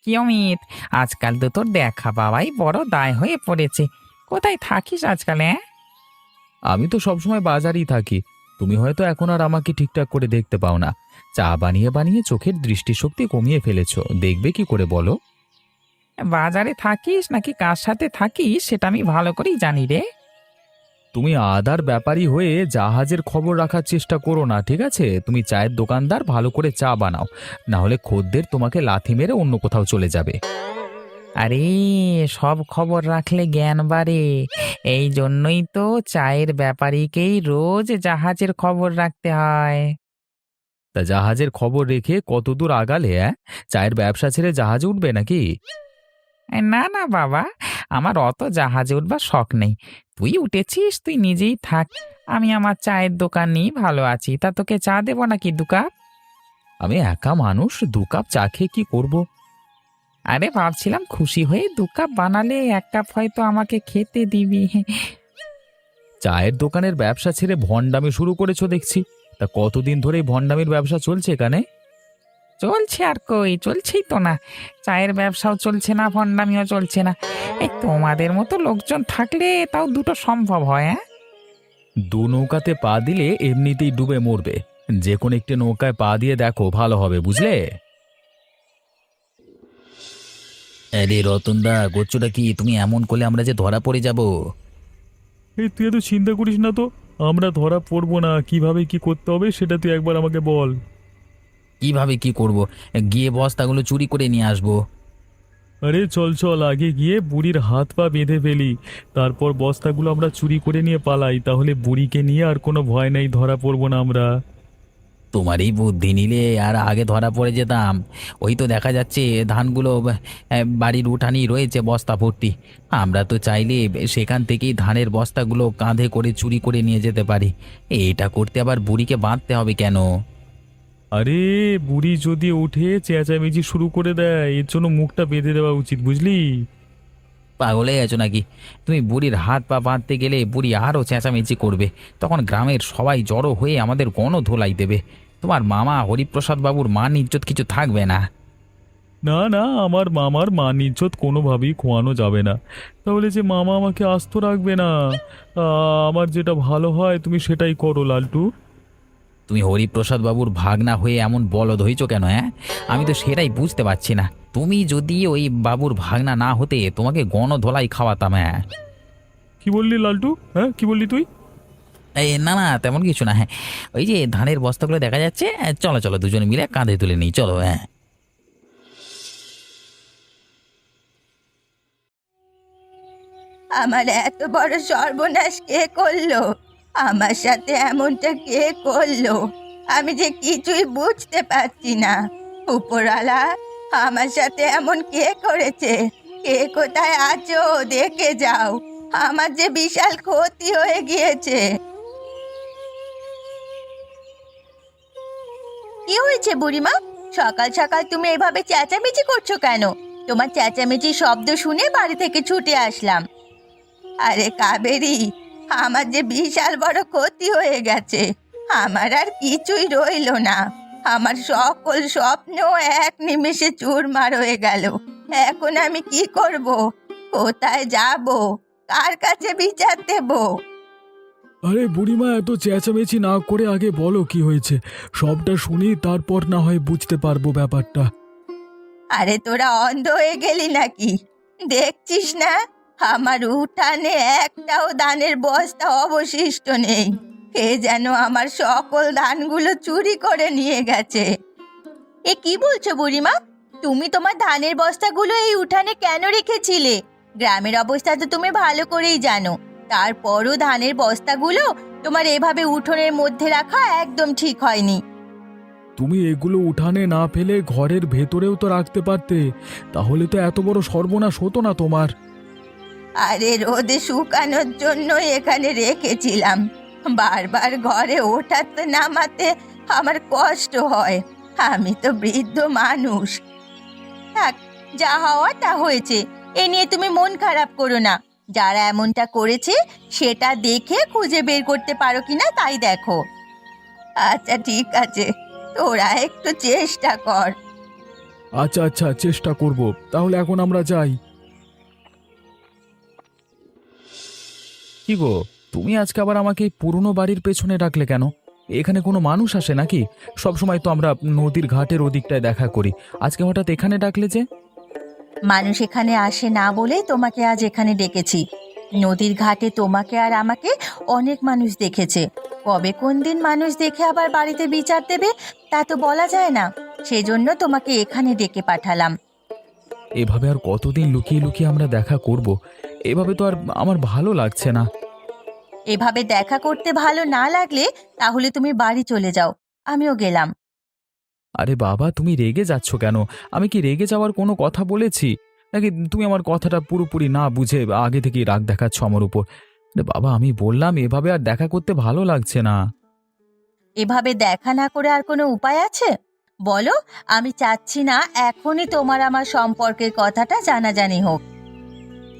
কি অমিত, আজকাল তো তোর দেখা পাওয়াই বড় দায় হয়ে পড়েছে। কোথায় থাকিস আজকাল? হ্যাঁ, আমি তো সবসময় বাজারেই থাকি। তুমি হয়তো এখন আর আমাকে ঠিকঠাক করে দেখতে পাও না। চা বানিয়ে বানিয়ে চোখের দৃষ্টিশক্তি কমিয়ে ফেলেছো, দেখবে কি করে বলো? বাজারে থাকিস নাকি কার সাথে থাকিস সেটা আমি ভালো করেই জানি রে। তুমি আদার ব্যাপারী হয়ে জাহাজের খবর রাখার চেষ্টা করো না, ঠিক আছে? তুমি চায়ের দোকানদার, ভালো করে চা বানাও, না হলে খদ্দের তোমাকে লাথি মেরে অন্য কোথাও চলে যাবে। আরে, সব খবর রাখলে জ্ঞান বাড়ে। এই জন্যই তো চায়ের ব্যাপারীকেই রোজ জাহাজের খবর রাখতে হয়। তা জাহাজের খবর রেখে কতদূর আগালে? চায়ের ব্যবসা ছেড়ে জাহাজে উঠবে নাকি? না না বাবা, আমার অত জাহাজে উঠবার শখ নেই। তুই উঠেছিস, তুই নিজেই থাক। আমি আমার চায়ের দোকান নিয়ে ভালো আছি। তা তোকে চা দেবো নাকি 2 কাপ? আমি একা মানুষ, 2 কাপ চা খেয়ে কি করব? আরে ভাবছিলাম খুশি হয়ে 2 কাপ বানালে 1 কাপ হয়তো আমাকে খেতে দিবি। চায়ের দোকানের ব্যবসা ছেড়ে ভণ্ডামি শুরু করেছো দেখছি। তা কতদিন ধরে এই ভণ্ডামির ব্যবসা চলছে এখানে? চলছে আর কই, চলছেই তো না। চায়ের ব্যবসাও চলছে না, ভণ্ডামিও চলছে না। এই তোমাদের মতো লোকজন থাকলে তাও দুটো সম্ভব হয়। হ্যাঁ, দু নৌকাতে পা দিলে এমনিতেই ডুবে মরবে। যে কোনো একটি নৌকায় পা দিয়ে দেখো, ভালো হবে, বুঝলে? আরে রতনদা, করছোটা কি? তুমি এমন করলে আমরা যে ধরা পড়ে যাব। এই তুই এত চিন্তা করিস না তো। আমরা ধরা পড়বো না, কিভাবে কি করতে হবে সেটা তুই একবার আমাকে বল। কিভাবে কি করব? গিয়ে বস্তাগুলো চুরি করে নিয়ে আসবো। আরে চল চল, আগে গিয়ে বুড়ির হাত পা বেঁধে ফেলি, তারপর বস্তাগুলো আমরা চুরি করে নিয়ে পালাই, তাহলে বুড়িকে নিয়ে আর কোনো ভয় নেই, ধরা পড়বো না আমরা। তোমার এই বুদ্ধি নিলে আর আগে ধরা পড়ে যেতাম। ওই তো দেখা যাচ্ছে ধানগুলো বাড়ির উঠানেই রয়েছে বস্তা ভর্তি। আমরা তো চাইলে সেখান থেকেই ধানের বস্তাগুলো কাঁধে করে চুরি করে নিয়ে যেতে পারি। এটা করতে আবার বুড়িকে বাঁধতে হবে কেন? আরে, বুড়ি যদি উঠে চেঁচামেচি শুরু করে দেয়, এর জন্য মুখটা বেঁধে দেওয়া উচিত, বুঝলি? পাগল হয়ে গেছো নাকি? তুমি বুড়ির হাত পা বাঁধতে গেলে বুড়ি আরও চেঁচামেচি করবে। তখন গ্রামের সবাই জড়ো হয়ে আমাদের গণধোলাই দেবে। তোমার মামা হরিপ্রসাদ বাবুর মান ইজ্জত কিছু থাকবে না। না না, আমার মামার মান ইজ্জত কোনোভাবেই খোয়ানো যাবে না। তাহলে যে মামা আমাকে আস্ত রাখবে না। আমার যেটা ভালো হয় তুমি সেটাই করো লালটু। তুমি হরিপ্রসাদ বাবুর ভাগনা হয়ে এমন বলদ হয়েছ কেন? আমি তো সেটাই বুঝতে পারছি না। তুমি যদি ওই বাবুর ভাগনা না হতে তোমাকে গণধোলাই খাওয়াতাম। কি বললি লালটু? হ্যাঁ, কি বললি তুই? এই না না, তেমন কিছু না। ওই যে ধানের বস্তাগুলো দেখা যাচ্ছে, চলো চলো দুজনে মিলে কাঁধে তুলে নিই, চলো। আমার এত বড় সর্বনাশ কে করলো? আমার সাথে এমনটা কে করলো? আমি যে কিছুই বুঝতে পারছি না। উপরওয়ালা, আমার সাথে এমন কে করেছে? কে কোথায় আছো দেখে যাও। আমার যে বিশাল ক্ষতি হয়ে গিয়েছে। কি হয়েছে বুড়িমা? সকাল সকাল তুমি এভাবে চেঁচামেচি করছো কেন? তোমার চেঁচামেচির শব্দ শুনে বাড়ি থেকে ছুটে আসলাম। আরে কাবেরী, আমার যে বিশাল বড় ক্ষতি হয়ে গেছে। আমার আর কিছুই রইলো না। আমার সকল স্বপ্ন এক নিমেষে চুরমার হয়ে গেল। এখন আমি কি করব? কোথায় যাব? কার কাছে বিচার দেব? আরে বুড়িমা, এত চেঁচামেচি না করে আগে বলো কি হয়েছে। সবটা শুনি, তারপর না হয় বুঝতে পারবো ব্যাপারটা। আরে তোরা অন্ধ হয়ে গেলি নাকি? দেখছিস না, আমার উঠানে একটাও ধানের বস্তা অবশিষ্ট নেই। কে যেন আমার সকল ধানগুলো চুরি করে নিয়ে গেছে। এ কি বলছো বুড়িমা? তুমি তোমার ধানের বস্তাগুলো এই উঠানে কেন রেখেছিলে? গ্রামের অবস্থা তো তুমি ভালো করেই জানো। তারপরও ধানের বস্তাগুলো তোমার এভাবে উঠোনের মধ্যে রাখা একদম ঠিক হয়নি। তুমি এগুলো উঠানে না ফেলে ঘরের ভেতরেও তো রাখতে পারতে, তাহলে তো এত বড় সর্বনাশ হতো না তোমার। আরে রোদে শুকানোর জন্য এখানে রেখেছিলাম। বারবার ঘরে ওঠাতে নামাতে আমার কষ্ট হয়। আমি তো বৃদ্ধ মানুষ। থাক, যা হওয়া তা হয়েছে। এ নিয়ে তুমি মন খারাপ করো না। যারা এমনটা করেছে সেটা দেখে খুঁজে বের করতে পারো কিনা তাই দেখো। আচ্ছা ঠিক আছে, তোরা একটু চেষ্টা কর। আচ্ছা আচ্ছা, চেষ্টা করব। তাহলে এখন আমরা যাই। কি গো, তুমি আজকে আবার আমাকে এই পুরনো বাড়ির পেছনে ডাকলে কেন? এখানে কোনো মানুষ আসে নাকি? সব সময় তো আমরা নদীর ঘাটের ওদিকটায় দেখা করি, আজকে হঠাৎ এখানে ডাকলে যে? মানুষ এখানে আসে না বলেই তোমাকে আজ এখানে ডেকেছি। নদীর ঘাটে তোমাকে আর আমাকে অনেক মানুষ দেখেছে। কবে কোন দিন মানুষ দেখে আবার বাড়িতে বিচার দেবে তা তো বলা যায় না। সেজন্য তোমাকে এখানে ডেকে পাঠালাম। এভাবে আর কতদিন লুকিয়ে লুকিয়ে আমরা দেখা করব? এভাবে তো আর আমার ভালো লাগছে না। এভাবে দেখা করতে ভালো না লাগলে তাহলে তুমি বাড়ি চলে যাও, আমিও গেলাম। আরে বাবা, তুমি রেগে যাচ্ছ কেন? আমি কি রেগে যাওয়ার কোনো কথা বলেছি? নাকি তুমি আমার কথাটা পুরোপুরি না বুঝে আগে থেকেই রাগ দেখাচ্ছ আমার উপর? আরে বাবা, আমি বললাম এভাবে আর দেখা করতে ভালো লাগছে না। এভাবে দেখা না করে আর কোনো উপায় আছে? বলো, আমি চাচ্ছি না এখনই তোমার আমার সম্পর্কের কথাটা জানাজানি হোক।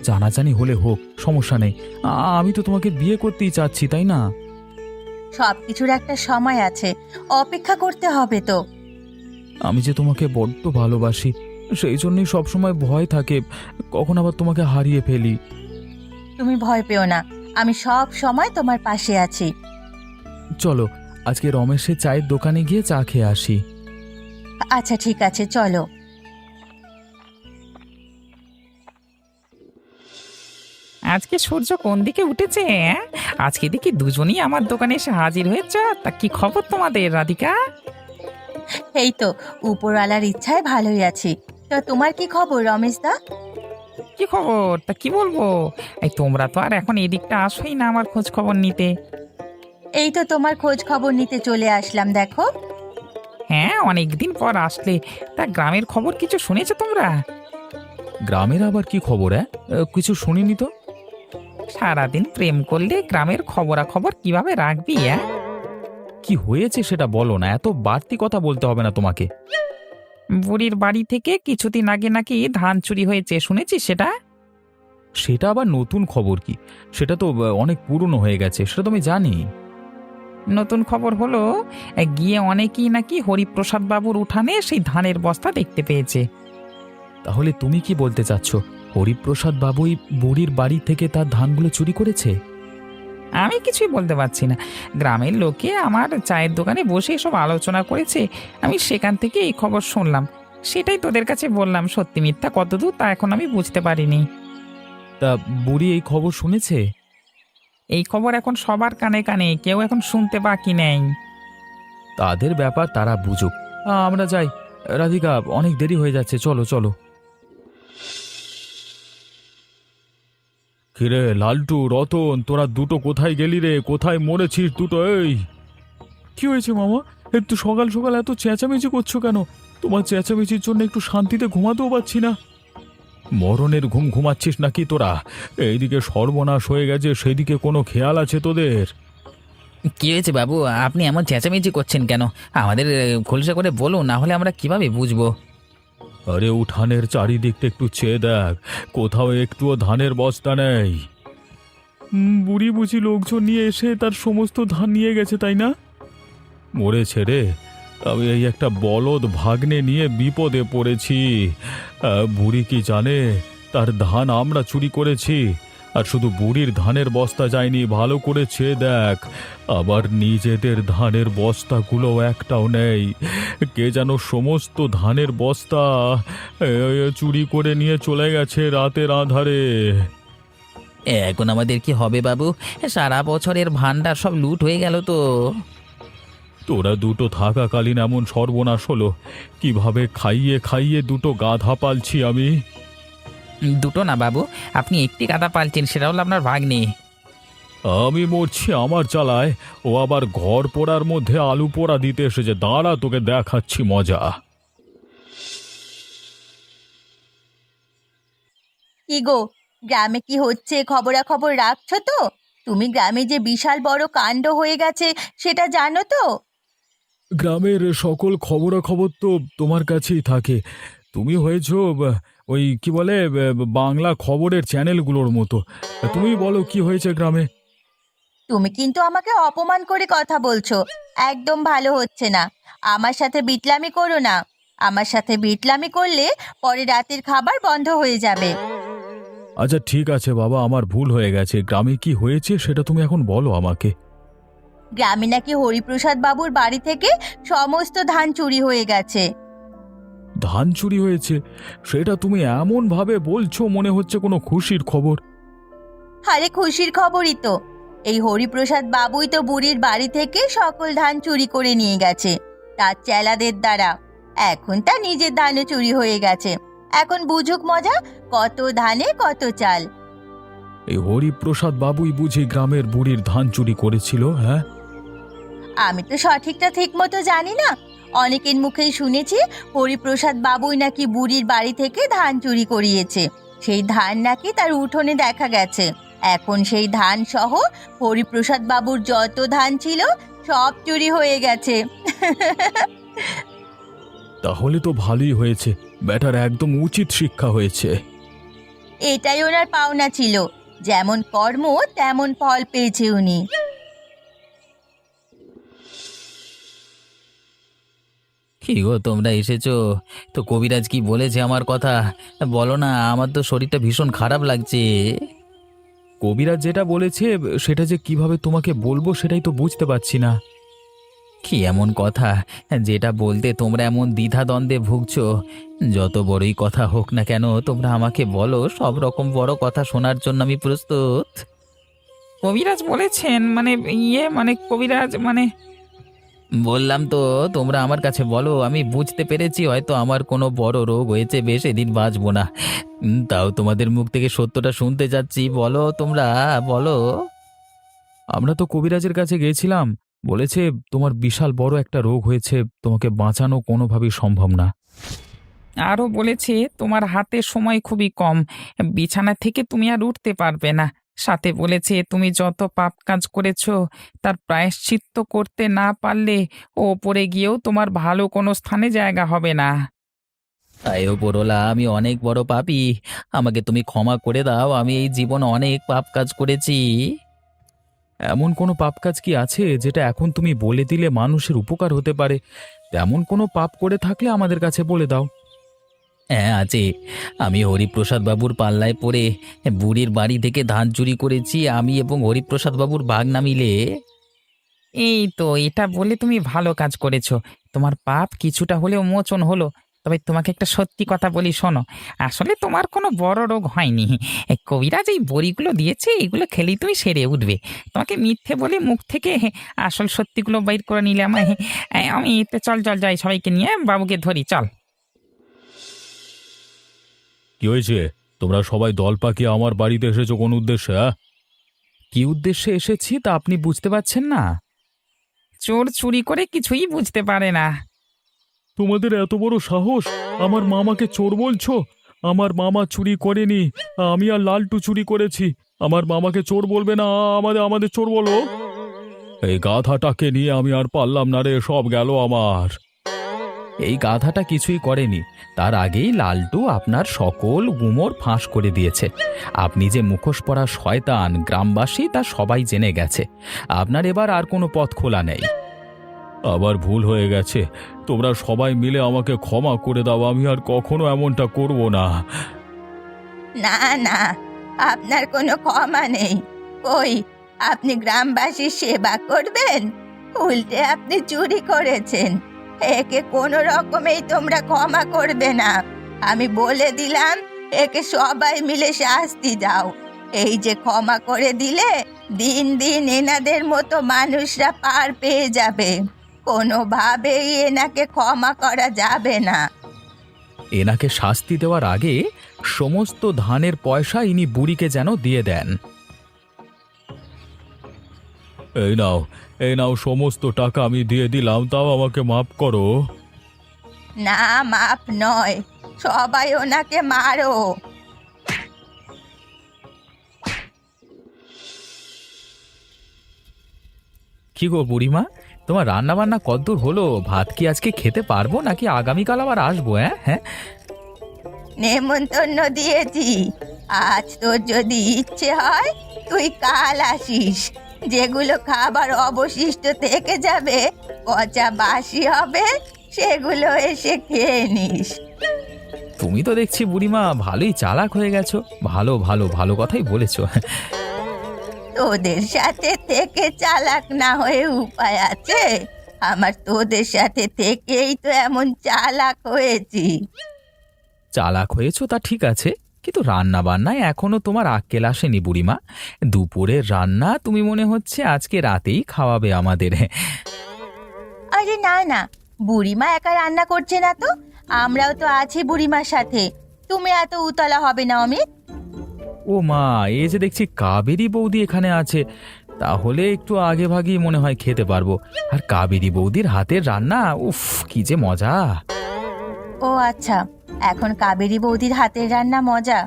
জানাজানি হলে হোক, সমস্যা নেই। আমি তো তোমাকে বিয়ে করতেই চাচ্ছি, তাই না? সবকিছুর একটা সময় আছে, অপেক্ষা করতে হবে তো। আমি যে তোমাকে বড্ড ভালোবাসি, সেই জন্যই সবসময় ভয় থাকে কখন আবার তোমাকে হারিয়ে ফেলি। তুমি ভয় পেও না, আমি সব সময় তোমার পাশে আছি। চলো আজকে রমেশের চায়ের দোকানে গিয়ে চা খেয়ে আসি। আচ্ছা ঠিক আছে, চলো। আজকে সূর্য কোন দিকে উঠেছে, হ্যাঁ? আজকে দেখি দুজনই আমার দোকানে এসে হাজির হয়েছে। তা কি খবর তোমাদের, রাধিকা? এই তো, উপরওয়ালার ইচ্ছায় ভালোই আছি। তো তোমার কি খবর রমেশ দা? কি খবর? তা কি বলবো? এই তোমরা তো আর এখন এদিকটা আসোই না আমার খোঁজ খবর নিতে। এই তো তোমার খোঁজ খবর নিতে চলে আসলাম, দেখো। হ্যাঁ, অনেকদিন পর আসলে। তা গ্রামের খবর কিছু শুনেছো তোমরা? গ্রামের আবার কি খবর? কিছু শুনিনি তো। সারাদিন প্রেম করলে গ্রামের খবরাখবর কিভাবে রাখবি? হ্যাঁ, কি হয়েছে সেটা বলো না, এত বাড়তি কথা বলতে হবে না তোমাকে। বুড়ির বাড়ি থেকে কিছুদিন আগে নাকি ধান চুরি হয়েছে, শুনেছিস সেটা? সেটা আবার নতুন খবর কি? সেটা তো অনেক পুরনো হয়ে গেছে, সেটা তো আমি জানি। নতুন খবর হলো, গিয়ে অনেকেই নাকি হরিপ্রসাদ বাবুর উঠানে সেই ধানের বস্তা দেখতে পেয়েছে। তাহলে তুমি কি বলতে চাচ্ছ, হরিপ্রসাদ বাবুই বুড়ির বাড়ি থেকে তার ধানগুলো চুরি করেছে? আমি কিছুই বলতে পারছি না। গ্রামের লোকে আমার চায়ের দোকানে বসে এসব আলোচনা করেছে, আমি সেখান থেকে এই খবর শুনলাম। সেটাই তোদের কাছে বললাম। সত্যি মিথ্যা কতদূর তা এখন আমি বুঝতে পারিনি। তা বুড়ি এই খবর শুনেছে? এই খবর এখন সবার কানে কানে, কেউ এখন শুনতে বাকি নেই। তাদের ব্যাপার, তারা বুঝুক। আমরা যাই। রাধিকা, অনেক দেরি হয়ে যাচ্ছে, চলো চলো। কিরে লালটু, রতন, তোরা দুটো কোথায় গেলি রে? কোথায় মরেছিস দুটো? এই কি হয়েছে মামা? একটু সকাল সকাল এত চেঁচামেচি করছো কেন? তোমার চেঁচামেচির জন্য একটু শান্তিতে ঘুমাতেও পারছি না। মরণের ঘুম ঘুমাচ্ছিস নাকি তোরা? এইদিকে সর্বনাশ হয়ে গেছে, সেদিকে কোনো খেয়াল আছে তোদের? কি হয়েছে বাবু, আপনি এমন চেঁচামেচি করছেন কেন? আমাদের খোলসা করে বলুন, না হলে আমরা কিভাবে বুঝবো? আরে উঠানের চারিদিকটা একটু চেয়ে দেখ, কোথাও একটুও ধানের বস্তা নেই। বুড়ি বুঝি লোকজন নিয়ে এসে তার সমস্ত ধান নিয়ে গেছে, তাই না? মরেছে রে। আমি এই একটা বলদ ভাগ্নে নিয়ে বিপদে পড়েছি। বুড়ি কি জানে তার ধান আমরা চুরি করেছি? আর শুধু বুড়ির ধানের বস্তা যায়নি, ভালো করে চেয়ে দেখ, আবার নিজেদের ধানের বস্তাগুলো একটাও নেই। কে যেন সমস্ত ধানের বস্তা চুরি করে নিয়ে চলে গেছে রাতের আঁধারে। এখন আমাদের কি হবে বাবু? সারা বছরের ভান্ডার সব লুট হয়ে গেল তো। তোরা দুটো থাকাকালীন এমন সর্বনাশ হলো, কিভাবে খাইয়ে খাইয়ে দুটো গাধা পালছি আমি। দুটো না বাবু, আপনি একটি গাদা পালছেন, সেটা হলো আপনার ভাগ্নে। আমি মরছি আমার জ্বালায়, ও আবার ঘর পোড়ার মধ্যে আলু পোড়া দিতে এসেছে। দাঁড়া, তোকে দেখাচ্ছি মজা। কি গো, গ্রামে কি হচ্ছে খবরাখবর রাখছো তো? তুমি গ্রামে যে বিশাল বড় কাণ্ড হয়ে গেছে সেটা জানো তো? গ্রামের সকল খবরাখবর তো তোমার কাছেই থাকে। তুমি হয়েছ ওই কি বলে বাংলা খবরের চ্যানেলগুলোর মতো। তুমি বলো কি হয়েছে গ্রামে? তুমি কিন্তু আমাকে অপমান করে কথা বলছো, একদম ভালো হচ্ছে না। আমার সাথে বিটলামি করো না। আমার সাথে বিটলামি করলে পরে রাতের খাবার বন্ধ হয়ে যাবে। আচ্ছা ঠিক আছে বাবা, আমার ভুল হয়ে গেছে। গ্রামে কি হয়েছে সেটা তুমি এখন বলো আমাকে। গ্রামে নাকি হরিপ্রসাদ বাবুর বাড়ি থেকে সমস্ত ধান চুরি হয়ে গেছে। ধান চুরি হয়েছে? সেটা তুমি এমন ভাবে বলছো মনে হচ্ছে কোনো খুশির খবর। আরে খুশির খবরই তো। এই হরিপ্রসাদ বাবুই তো বুড়ির বাড়ি থেকে সকল ধান চুরি করে নিয়ে গেছে তার চেলাদের দ্বারা। এখন তা নিজের ধানও চুরি হয়ে গেছে। এখন বুঝুক মজা, কত ধানে কত চাল। এই হরিপ্রসাদ বাবুই বুঝি গ্রামের বুড়ির ধান চুরি করেছিল? হ্যাঁ, আমি তো সঠিকটা ঠিক মতো জানি না। অনেকের মুখেই শুনেছি হরিপ্রসাদ বাবুই নাকি বুড়ির বাড়ি থেকে ধান চুরি করিয়েছে। সেই ধান নাকি তার উঠোনে দেখা গেছে। এখন সেই ধান সহ হরিপ্রসাদ বাবুর যত ধান ছিল সব চুরি হয়ে গেছে। তাহলে তো ভালোই হয়েছে, ব্যাটার একদম উচিত শিক্ষা হয়েছে। এটাই ওনার পাওনা ছিল। যেমন কর্ম তেমন ফল পেয়েছে উনি। কি গো, তোমরা এসেছো? তো কবিরাজ কি বলেছে আমার কথা? বলো না, আমার তো শরীরটা ভীষণ খারাপ লাগছে। কবিরাজ যেটা বলেছে সেটা যে কিভাবে তোমাকে বলবো সেটাই তো বুঝতে পারছি না। কি এমন কথা যেটা বলতে তোমরা এমন দ্বিধাদ্বন্দ্বে ভুগছো? যত বড়ই কথা হোক না কেন তোমরা আমাকে বলো, সব রকম বড় কথা শোনার জন্য আমি প্রস্তুত। কবিরাজ বলেছেন মানে কবিরাজ বললাম তো, তোমরা আমার কাছে বলো। আমি বুঝতে পেরেছি হয়তো আমার কোনো বড় রোগ হয়েছে, বেশি দিন বাঁচবো না। তাও তোমাদের মুখ থেকে সত্যটা শুনতে চাচ্ছি। বলো তোমরা, বলো। আমরা তো কবিরাজের কাছে গিয়েছিলাম, বলেছে তোমার বিশাল বড় একটা রোগ হয়েছে, তোমাকে বাঁচানো কোনোভাবেই সম্ভব না। আরও বলেছে তোমার হাতে সময় খুবই কম, বিছানা থেকে তুমি আর উঠতে পারবে না। সাথে বলেছে তুমি যত পাপ কাজ করেছো তার প্রায়শ্চিত্ত করতে না পারলে ওপরে গিয়েও তোমার ভালো কোনো স্থানে জায়গা হবে না। তাই ওপরওয়ালা, আমি অনেক বড় পাপী, আমাকে তুমি ক্ষমা করে দাও। আমি এই জীবনে অনেক পাপ কাজ করেছি। এমন কোনো পাপ কাজ কি আছে যেটা এখন তুমি বলে দিলে মানুষের উপকার হতে পারে? তেমন কোনো পাপ করে থাকলে আমাদের কাছে বলে দাও। হ্যাঁ আছে। আমি হরিপ্রসাদ বাবুর পাল্লায় পড়ে বুড়ির বাড়ি থেকে ধান চুরি করেছি, আমি এবং হরিপ্রসাদ বাবুর ভাগনা মিলে। এই তো, এটা বলে তুমি ভালো কাজ করেছো। তোমার পাপ কিছুটা হলেও মোচন হলো। তবে তোমাকে একটা সত্যি কথা বলি, শোনো। আসলে তোমার কোনো বড় রোগ হয়নি। এই কবিরাজ এই বড়িগুলো দিয়েছে, এগুলো খেলেই তুমি সেরে উঠবে। তোমাকে মিথ্যে বলে মুখ থেকে আসল সত্যিগুলো বাইর করে নিলাম। আমি তো চল চল যাই, সবাইকে নিয়ে বাবুকে ধরি, চল। কি হয়েছে? তোমরা সবাই দল পাকিয়ে আমার বাড়িতে এসেছো কোন উদ্দেশ্যে? কি উদ্দেশ্যে এসেছি তা আপনি বুঝতে পারছেন না? চোর চুরি করে কিছুই বুঝতে পারে না। তোমাদের এত বড় সাহস! আমার মামাকে চোর বলছো? আমার মামা চুরি করেনি, আমি আর লালটু চুরি করেছি। আমার মামাকে চোর বলবে না, আমাদের আমাদের চোর বলো। এই গাধাটাকে নিয়ে আমি আর পারলাম না রে, সব গেল আমার। এই গাধাটা কিছুই করেনি। তার আগেই লালটু আপনার সকল গুমর ফাঁস করে দিয়েছে। আপনি যে মুখোশ পরা শয়তান, গ্রামবাসী তা সবাই জেনে গেছে। আপনার এবার আর কোনো পথ খোলা নেই। আবার ভুল হয়ে গেছে, তোমরা সবাই মিলে আমাকে ক্ষমা করে দাও। আমি আর কখনো এমনটা করব না। না না, আপনার কোনো ক্ষমা নেই। কই, আপনি গ্রামবাসীর সেবা করবেন? উল্টে আপনি চুরি করেছেন। একে কোনো রকমেই তোমরা ক্ষমা করবে না। আমি বলে দিলাম, একে সবাই মিলে শাস্তি দাও। এই যে ক্ষমা করে দিলে দিন দিন এনাদের মতো মানুষরা পার পেয়ে যাবে। কোনোভাবেই এনাকে ক্ষমা করা যাবে না। এনাকে শাস্তি দেওয়ার আগে সমস্ত ধানের পয়সা ইনি বুড়িকে যেন দিয়ে দেন। এই নাও সমস্ত টাকা আমি দিয়ে দিলাম, তাও আমাকে মাফ করো। না, মাপ নয়, সবাই ওনাকে মারো। কি গো বুড়িমা, তোমার রান্না বান্না কদ্দূর হলো? ভাত কি আজকে খেতে পারবো নাকি আগামীকাল আবার আসবো? হ্যাঁ, নেমন্তন্ন দিয়েছি। আজ তোর যদি ইচ্ছে হয় তুই কাল আসিস। যেগুলো খাবার অবশিষ্ট থেকে যাবে, পচা বাসি হবে, সেগুলো এসে খেয়ে নিস। তুমি তো দেখছি বুড়িমা ভালোই চালাক হয়ে গেছো। ভালো ভালো ভালো কথাই বলেছো। তোদের সাথে থেকে চালাক না হয়ে উপায় আছে? আমার তোদের সাথে থেকেই তো এমন চালাক হয়েছি। চালাক হয়েছো তা ঠিক আছে, কিন্তু রান্না বান্নায় এখনো তোমার আক্কেল আসেনি বুড়িমা। দুপুরের রান্না তুমি মনে হচ্ছে আজকে রাতেই খাওয়াবে আমাদের। আরে না না, বুড়িমা একা রান্না করছে না তো, আমরাও তো আছি বুড়িমার সাথে। তুমি এত উতলা হবে না অমিত। ও মা, এই যে দেখছি কাবেরী বৌদি এখানে আছে, তাহলে একটু আগে ভাগেই মনে হয় খেতে পারবো। আর কাবেরী বৌদির হাতের রান্না, উফ কি যে মজা! ও আচ্ছা, এখন কাবেরী বৌদির হাতের রান্না মজা,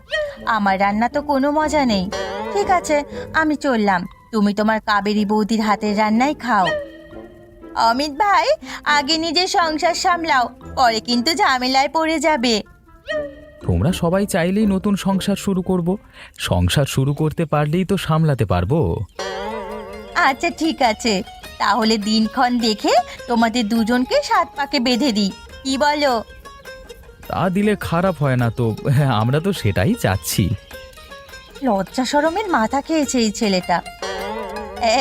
আমার রান্না তো কোনো মজা নেই। ঠিক আছে, আমি চললাম, তুমি তোমার কাবেরী বৌদির হাতের রান্নাই খাও। অমিত ভাই, আগে নিজের সংসার সামলাও, পরে কিন্তু ঝামেলায় পড়ে যাবে। তোমরা সবাই চাইলেই নতুন সংসার শুরু করব। সংসার শুরু করতে পারলেই তো সামলাতে পারবো। আচ্ছা ঠিক আছে, তাহলে দিনক্ষণ দেখে তোমাদের দুজনকে 7 পাকে বেঁধে দিই, কি বলো? তা দিলে খারাপ হয় না তো, আমরা তো সেটাই চাচ্ছি। লজ্জা শরমের মাথা খেয়েছে এই ছেলেটা।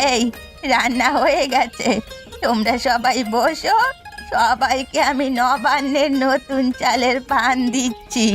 এই, রান্না হয়ে গেছে, তোমরা সবাই বসো, সবাইকে আমি নবান্নের নতুন চালের পান দিচ্ছি।